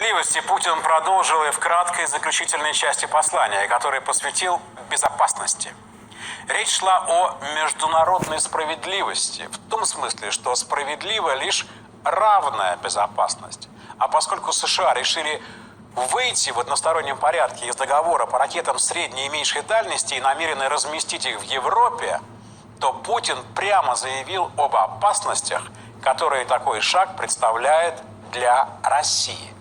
справедливости Путин продолжил и в краткой заключительной части послания, которое посвятил безопасности. Речь шла о международной справедливости, в том смысле, что справедлива лишь равная безопасность. А поскольку США решили выйти в одностороннем порядке из договора по ракетам средней и меньшей дальности и намерены разместить их в Европе, то Путин прямо заявил об опасностях, которые такой шаг представляет для России.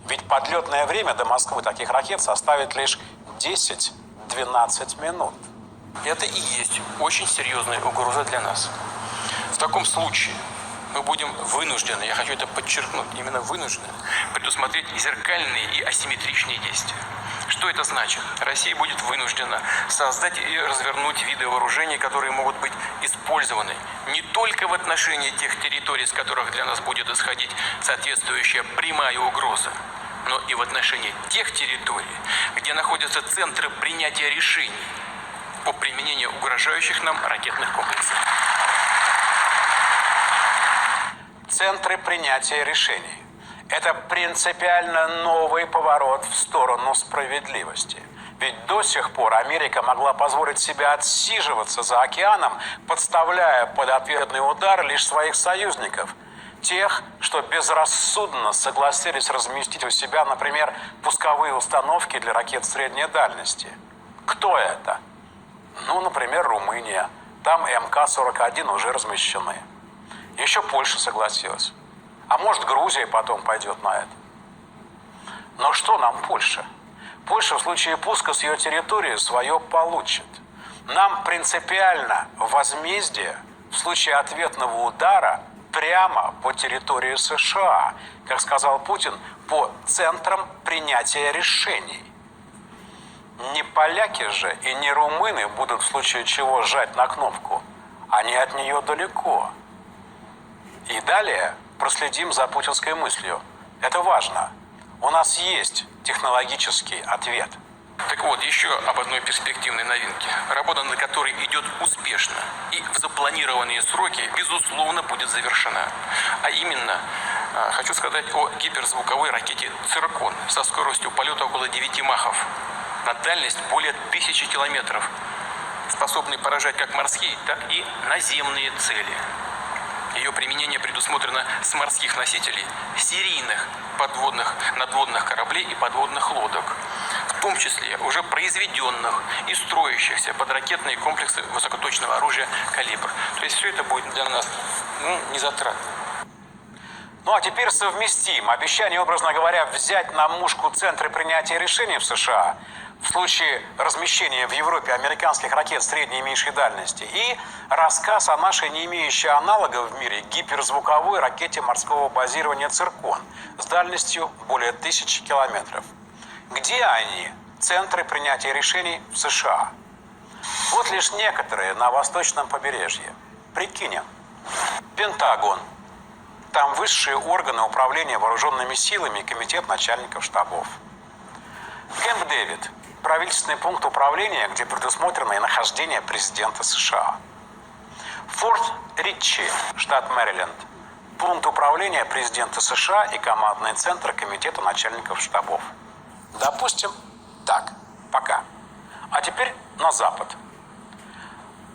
Ведь подлетное время до Москвы таких ракет составит лишь 10-12 минут. Это и есть очень серьезная угроза для нас. В таком случае мы будем вынуждены, я хочу это подчеркнуть, именно вынуждены предусмотреть зеркальные и асимметричные действия. Что это значит? Россия будет вынуждена создать и развернуть виды вооружений, которые могут быть использованы не только в отношении тех территорий, с которых для нас будет исходить соответствующая прямая угроза, но и в отношении тех территорий, где находятся центры принятия решений по применению угрожающих нам ракетных комплексов. Центры принятия решений – это принципиально новый поворот в сторону справедливости. Ведь до сих пор Америка могла позволить себе отсиживаться за океаном, подставляя под ответный удар лишь своих союзников. Тех, что безрассудно согласились разместить у себя, например, пусковые установки для ракет средней дальности. Кто это? Ну, например, Румыния. Там МК-41 уже размещены. Еще Польша согласилась. А может, Грузия потом пойдет на это. Но что нам Польша? Польша в случае пуска с ее территории свое получит. Нам принципиально возмездие в случае ответного удара прямо по территории США, как сказал Путин, по центрам принятия решений. Не поляки же и не румыны будут в случае чего жать на кнопку. Они от нее далеко. И далее проследим за путинской мыслью. Это важно. У нас есть технологический ответ. Так вот, еще об одной перспективной новинке, работа над которой идет успешно и в запланированные сроки, безусловно, будет завершена. А именно, хочу сказать о гиперзвуковой ракете «Циркон» со скоростью полета около 9 махов на дальность более 1000 километров, способной поражать как морские, так и наземные цели. Ее применение предусмотрено с морских носителей, серийных надводных кораблей и подводных лодок, в том числе уже произведенных и строящихся под ракетные комплексы высокоточного оружия «Калибр». То есть все это будет для нас не затратно. Ну а теперь совместим обещание, образно говоря, взять на мушку центры принятия решений в США в случае размещения в Европе американских ракет средней и меньшей дальности и рассказ о нашей не имеющей аналогов в мире гиперзвуковой ракете морского базирования «Циркон» с дальностью более 1000 километров. Где они, центры принятия решений в США? Вот лишь некоторые на восточном побережье. Прикинем. Пентагон. Там высшие органы управления вооруженными силами и комитет начальников штабов. Кэмп Дэвид. Правительственный пункт управления, где предусмотрено и нахождение президента США. Форт Ричи, штат Мэриленд. Пункт управления президента США и командный центр комитета начальников штабов. Допустим, так, пока. А теперь на запад.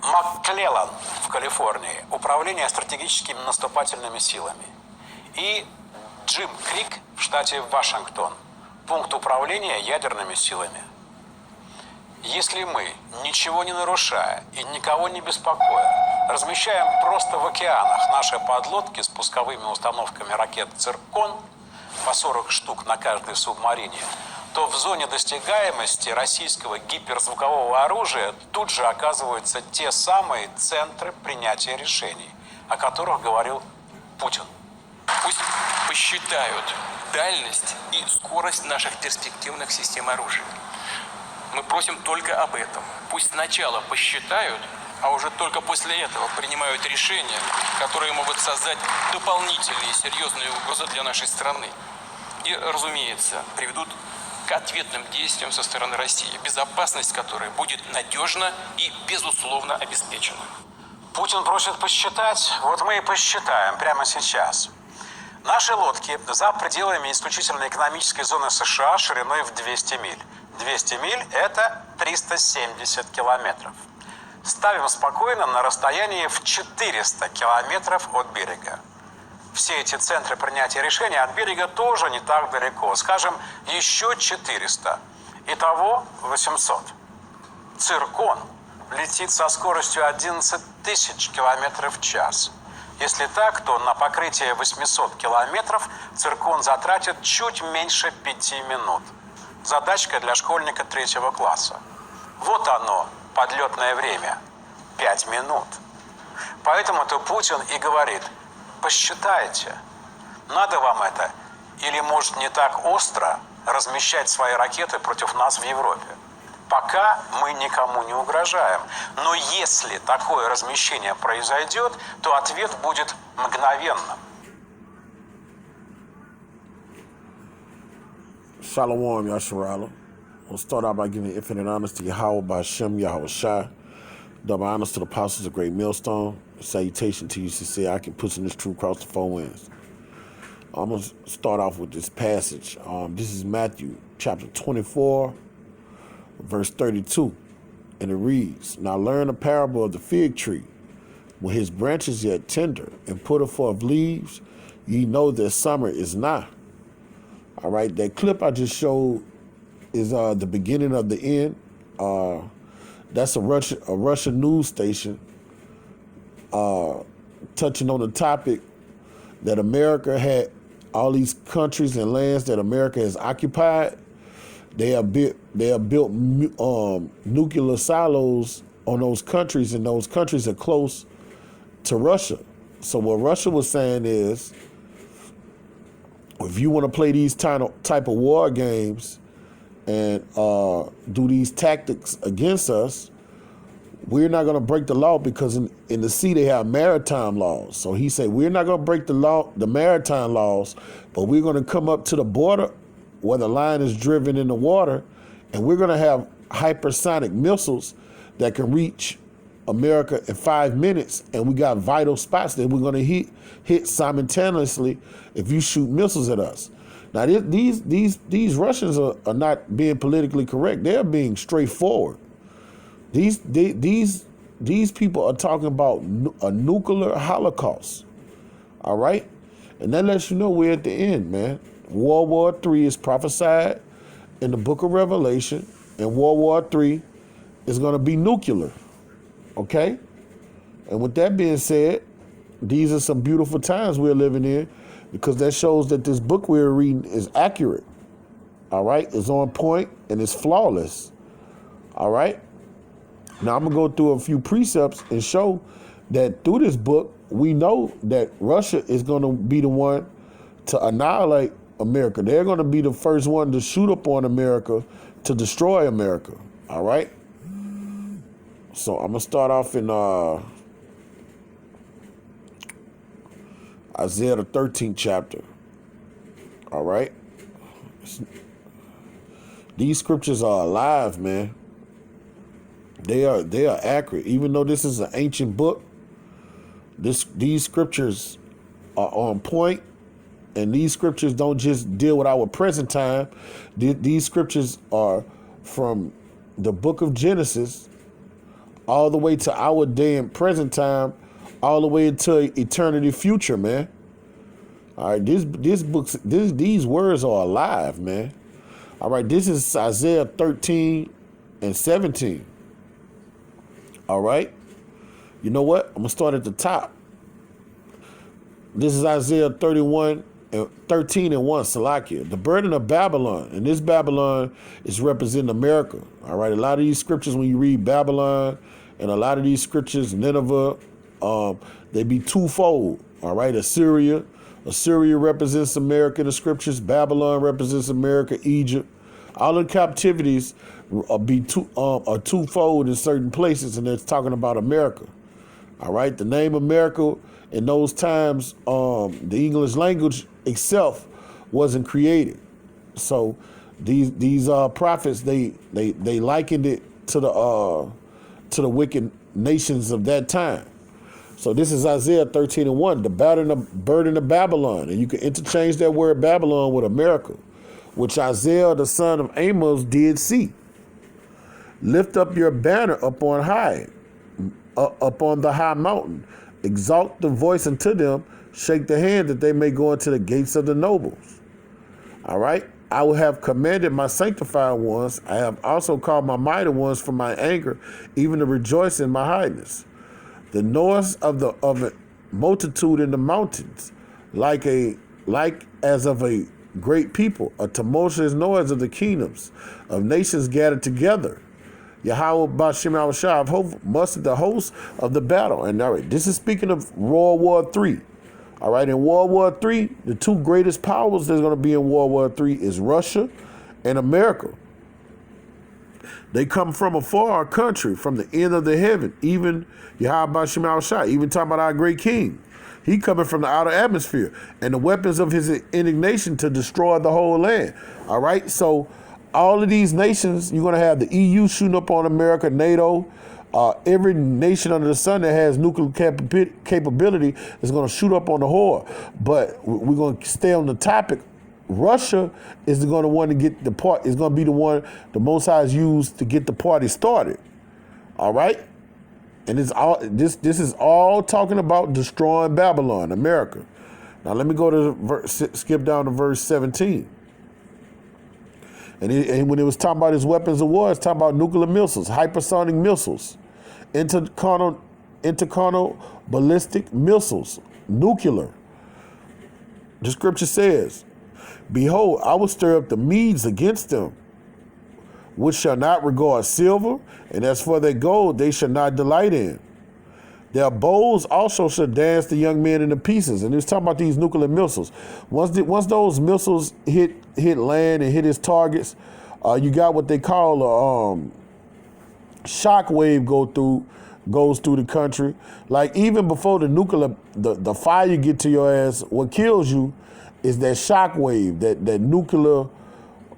МакКлеллан в Калифорнии, управление стратегическими наступательными силами. И Джим Крик в штате Вашингтон, пункт управления ядерными силами. Если мы, ничего не нарушая и никого не беспокоя, размещаем просто в океанах наши подлодки с пусковыми установками ракет «Циркон» по 40 штук на каждой субмарине, то в зоне досягаемости российского гиперзвукового оружия тут же оказываются те самые центры принятия решений, о которых говорил Путин. Пусть посчитают дальность и скорость наших перспективных систем оружия. Мы просим только об этом. Пусть сначала посчитают, а уже только после этого принимают решения, которые могут создать дополнительные серьезные угрозы для нашей страны. И, разумеется, приведут к ответным действиям со стороны России, безопасность которой будет надежна и, безусловно, обеспечена. Путин просит посчитать, вот мы и посчитаем прямо сейчас. Наши лодки за пределами исключительно экономической зоны США шириной в 200 миль. 200 миль – это 370 километров. Ставим спокойно на расстоянии в 400 километров от берега. Все эти центры принятия решений от берега тоже не так далеко. Скажем, еще 400. Итого 800. Циркон летит со скоростью 11 тысяч километров в час. Если так, то на покрытие 800 километров циркон затратит чуть меньше 5 минут. Задачка для школьника 3 класса. Вот оно, подлетное время. 5 минут. Поэтому-то Путин и говорит: посчитайте, надо вам это или, может, не так остро размещать свои ракеты против нас в Европе. Пока мы никому не угрожаем. Но если такое размещение произойдет, то ответ будет мгновенным. Shalom, Yasharala. We'll start out by giving infinite honors to Yahweh by Hashem, Yahweh Shai. Double honors to the apostles of Great Millstone. Salutation to you, sincere. I can push in this truth across the 4 winds. I'm going to start off with this passage. This is Matthew chapter 24, verse 32. And it reads, "Now learn the parable of the fig tree. When his branches yet tender and putteth forth leaves, ye know that summer is nigh." All right, that clip I just showed is the beginning of the end. That's a Russian news station touching on the topic that America had, all these countries and lands that America has occupied. They have built nuclear silos on those countries, and those countries are close to Russia. So what Russia was saying is, if you want to play these type of war games and do these tactics against us, we're not going to break the law, because in the sea they have maritime laws. So he said, we're not going to break the maritime laws, but we're going to come up to the border where the line is driven in the water, and we're going to have hypersonic missiles that can reach America in 5 minutes, and we got vital spots that we're going to hit simultaneously if you shoot missiles at us. Now, these Russians are not being politically correct. They're being straightforward. These people are talking about a nuclear holocaust. All right? And that lets you know we're at the end, man. World War III is prophesied in the book of Revelation, and World War III is going to be nuclear. Okay? And with that being said, these are some beautiful times we're living in, because that shows that this book we're reading is accurate. All right? It's on point and it's flawless. All right? Now I'm going to go through a few precepts and show that through this book, we know that Russia is going to be the one to annihilate America. They're going to be the first one to shoot up on America, to destroy America. All right? So I'm going to start off in Isaiah the 13th chapter. All right? These scriptures are alive, man. They are accurate. Even though this is an ancient book, these scriptures are on point, and these scriptures don't just deal with our present time. These scriptures are from the book of Genesis all the way to our day and present time, all the way into eternity future, man. All right, these words are alive, man. All right, this is Isaiah 13 and 17. All right. You know what? I'm going to start at the top. This is Isaiah 13 and 1, Salakia. The burden of Babylon. And this Babylon is representing America. All right. A lot of these scriptures, when you read Babylon, and a lot of these scriptures, Nineveh, they be twofold. All right. Assyria represents America in the scriptures. Babylon represents America, Egypt. All the captivities are twofold in certain places, and it's talking about America. All right, the name America in those times, the English language itself wasn't created. So these prophets they likened it to the wicked nations of that time. So this is Isaiah 13:1, the burden of Babylon. And you can interchange that word Babylon with America, which Isaiah the son of Amos did see. Lift up your banner up on high, up on the high mountain. Exalt the voice unto them. Shake the hand that they may go into the gates of the nobles. All right. I will have commanded my sanctified ones. I have also called my mighty ones from my anger, even to rejoice in my highness. The noise of a multitude in the mountains, like as of a great people, a tumultuous noise of the kingdoms of nations gathered together. Yahweh Bashim Al-Shah mustered the host of the battle. And all right, this is speaking of World War III. All right, in World War III, the two greatest powers that's going to be in World War III is Russia and America. They come from a far country, from the end of the heaven, even Yahweh Bashim Al-Shah, even talking about our great king. He coming from the outer atmosphere, and the weapons of his indignation to destroy the whole land. All right, so all of these nations, you're going to have the EU shooting up on America, NATO. Every nation under the sun that has nuclear capability is going to shoot up on the whore. But we're going to stay on the topic. Russia is going to want to get the part. Is going to be the one the Most High is used to get the party started. All right, and it's all this. This is all talking about destroying Babylon, America. Now let me go to skip down to verse 17. And when it was talking about his weapons of war, it's talking about nuclear missiles, hypersonic missiles, intercontinental ballistic missiles, nuclear. The scripture says, behold, I will stir up the Medes against them, which shall not regard silver, and as for their gold, they shall not delight in. Their bows also shall dance the young men into pieces. And it's talking about these nuclear missiles. Once those missiles hit land and hit its targets, you got what they call a shock wave goes through the country. Like even before the nuclear, the fire get to your ass, what kills you is that shock wave, that nuclear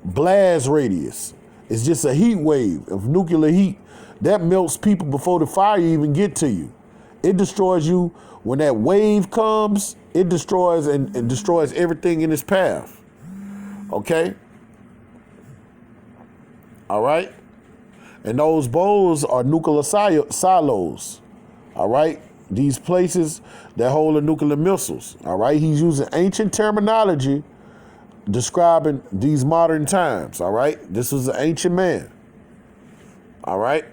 blast radius. It's just a heat wave of nuclear heat that melts people before the fire even get to you. It destroys you when that wave comes. It destroys and destroys everything in its path. Okay? All right? And those bowls are nuclear silos. All right? These places that hold the nuclear missiles. All right? He's using ancient terminology describing these modern times. All right? This was an ancient man. All right?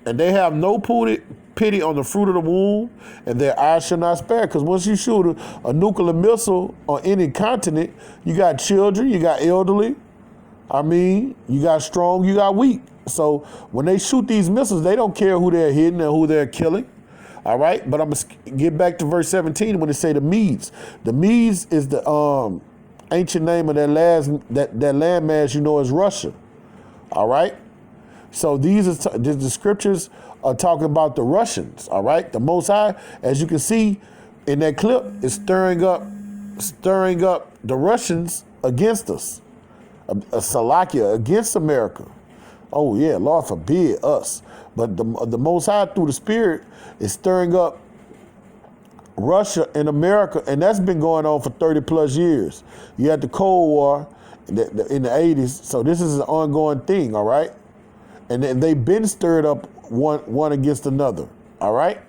And they have no pity on the fruit of the womb, and their eyes shall not spare. Because once you shoot a nuclear missile on any continent, you got children, you got elderly. You got strong, you got weak. So when they shoot these missiles, they don't care who they're hitting or who they're killing. All right, but I'm gonna get back to verse 17 when they say the Medes. The Medes is the ancient name of that landmass you know as Russia. All right. So these are the scriptures are talking about the Russians, all right? The Most High, as you can see in that clip, is stirring up the Russians against us, Salakia against America. Oh yeah, Lord forbid us. But the Most High through the Spirit is stirring up Russia and America, and that's been going on for 30 plus years. You had the Cold War in the 80s, so this is an ongoing thing, all right? And they've been stirred up one against another, all right?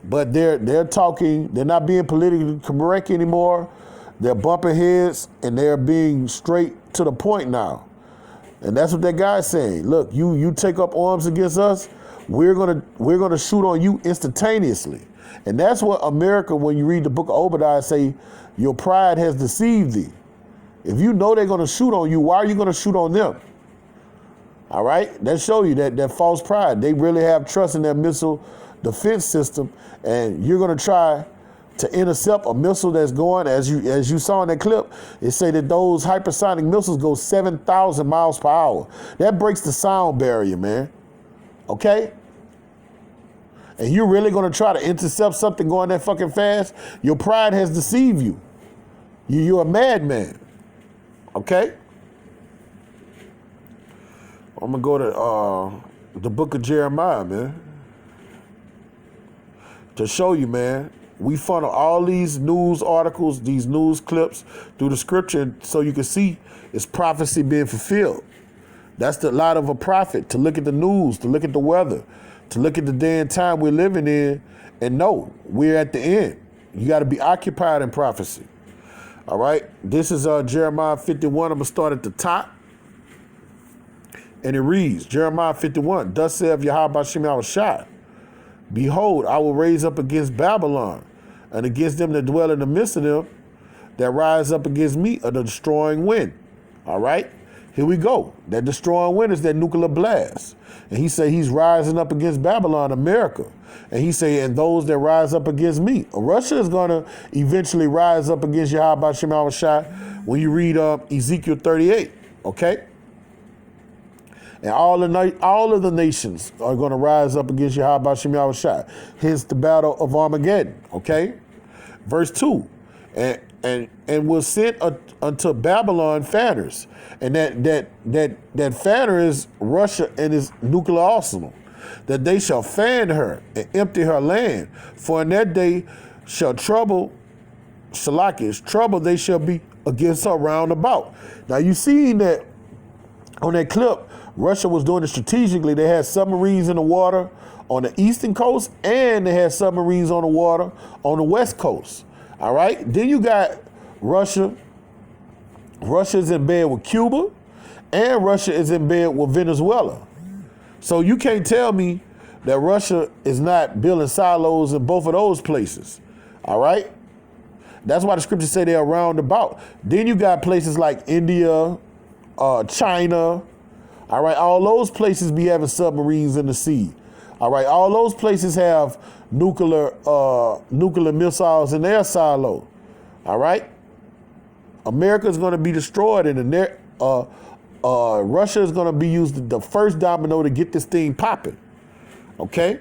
But they're talking, they're not being politically correct anymore. They're bumping heads and they're being straight to the point now. And that's what that guy's saying. Look, you take up arms against us, we're gonna shoot on you instantaneously. And that's what America, when you read the book of Obadiah, say, your pride has deceived thee. If you know they're gonna shoot on you, why are you gonna shoot on them? All right, that show you that false pride. They really have trust in their missile defense system, and you're going to try to intercept a missile that's going, as you saw in that clip. It say that those hypersonic missiles go 7,000 miles per hour. That breaks the sound barrier, man. Okay, and you're really going to try to intercept something going that fucking fast? Your pride has deceived you. You're a madman. Okay. I'm going to go to the book of Jeremiah, man. to show you, man. We funnel all these news articles, these news clips through the scripture so you can see it's prophecy being fulfilled. That's the lot of a prophet, to look at the news, to look at the weather, to look at the day and time we're living in and know we're at the end. You got to be occupied in prophecy. All right. This is Jeremiah 51. I'm going to start at the top. And it reads, Jeremiah 51, thus saith Yahweh Shem Yahushua, behold, I will raise up against Babylon and against them that dwell in the midst of them that rise up against me a destroying wind. All right. Here we go. That destroying wind is that nuclear blast. And he say he's rising up against Babylon, America. And he say, and those that rise up against me. Russia is going to eventually rise up against Yahweh Shem Yahushua when you read Ezekiel 38. Okay? And all of the nations are going to rise up against Yahweh Shem Yahushua. Hence the battle of Armageddon. Okay? Verse 2. And will send unto Babylon fanners. And that fanner is Russia and his nuclear arsenal. That they shall fan her and empty her land. For in that day shall trouble they shall be against her round about. Now you seen that on that clip, Russia was doing it strategically. They had submarines in the water on the eastern coast, and they had submarines on the water on the west coast. All right. Then you got Russia. Russia's in bed with Cuba, and Russia is in bed with Venezuela. So you can't tell me that Russia is not building silos in both of those places. All right. That's why the scriptures say they're round about. Then you got places like India, China. All right. All those places be having submarines in the sea. All right. All those places have nuclear missiles in their silo. All right. America is going to be destroyed, and Russia is going to be used the first domino to get this thing popping. Okay.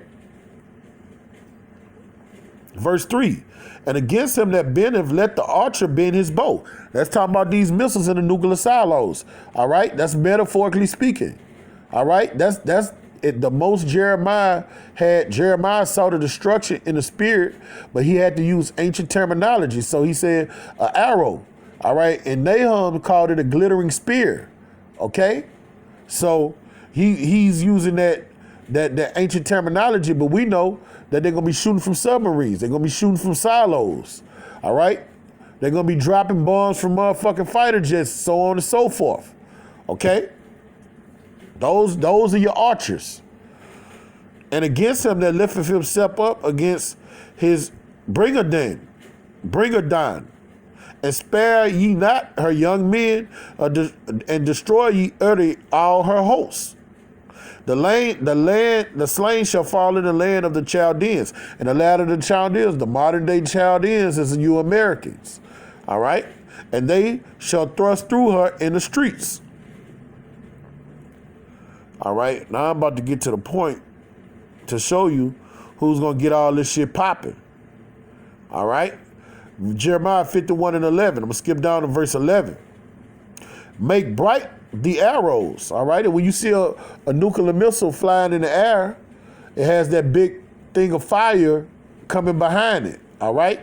Verse 3. And against him that bendeth, let the archer bend his bow. That's talking about these missiles in the nuclear silos. All right. That's metaphorically speaking. All right. That's it. The most Jeremiah saw the destruction in the spirit, but he had to use ancient terminology. So he said an arrow. All right. And Nahum called it a glittering spear. Okay. So he's using that ancient terminology, but we know that they're going to be shooting from submarines. They're going to be shooting from silos. All right. They're going to be dropping bombs from motherfucking fighter jets, so on and so forth. Okay. Those are your archers. And against him that lifteth himself up against his Brigadon, and spare ye not her young men, and destroy ye utterly all her hosts. The slain shall fall in the land of the Chaldeans, and the land of the Chaldeans, the modern day Chaldeans, is you Americans. All right, and they shall thrust through her in the streets. All right, now I'm about to get to the point to show you who's gonna get all this shit popping. All right. Jeremiah 51 and 11. I'm going to skip down to verse 11. Make bright the arrows. All right. And when you see a nuclear missile flying in the air, it has that big thing of fire coming behind it. All right.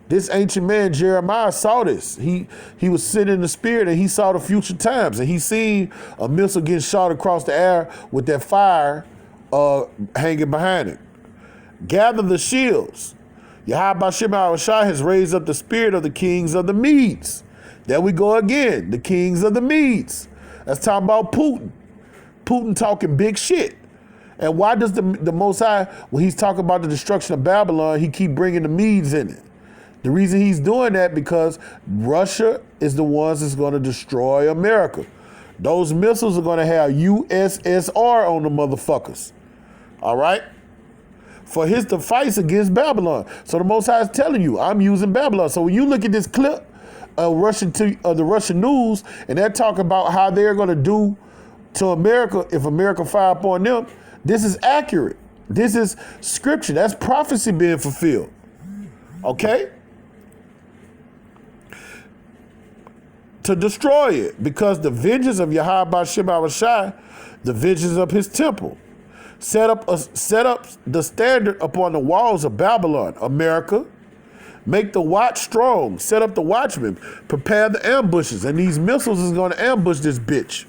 This ancient man, Jeremiah, saw this. He was sitting in the spirit, and he saw the future times, and he seen a missile getting shot across the air with that fire hanging behind it. Gather the shields. Yahweh Shem Yahushua has raised up the spirit of the kings of the Medes. There we go again, the kings of the Medes. That's talking about Putin. Putin talking big shit. And why does the Most High, when he's talking about the destruction of Babylon, he keep bringing the Medes in it? The reason he's doing that because Russia is the ones that's going to destroy America. Those missiles are going to have USSR on the motherfuckers. All right? For his device against Babylon. So the Most High is telling you, I'm using Babylon. So when you look at this clip of the Russian news, and they're talking about how they're going to do to America if America fire upon them, this is accurate. This is scripture. That's prophecy being fulfilled. Okay? To destroy it, because the vengeance of Yahweh Shem Yahushua, the vengeance of his temple. Set up the standard upon the walls of Babylon, America. Make the watch strong. Set up the watchmen. Prepare the ambushes. And these missiles is going to ambush this bitch.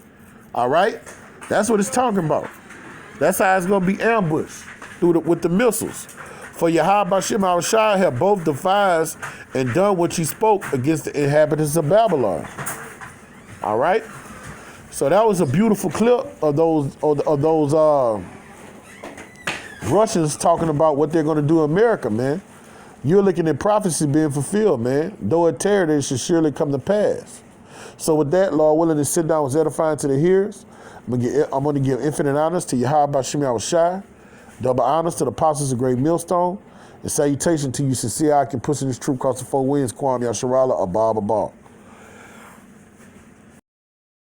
All right? That's what it's talking about. That's how it's going to be ambushed with the missiles. For Yahweh Shema Shai have both devised and done what he spoke against the inhabitants of Babylon. All right? So that was a beautiful clip of those Russians talking about what they're going to do in America, man. You're looking at prophecy being fulfilled, man. Though it tarry, it should surely come to pass. So with that, Lord willing, to sit down was edifying to the hearers. I'm going to give infinite honors to Yahweh Shema Shai, double honors to the apostles of Great Millstone, and salutation to you sincere I can pushing this troop across the four winds, Kwame Yasharala, Abab Abab.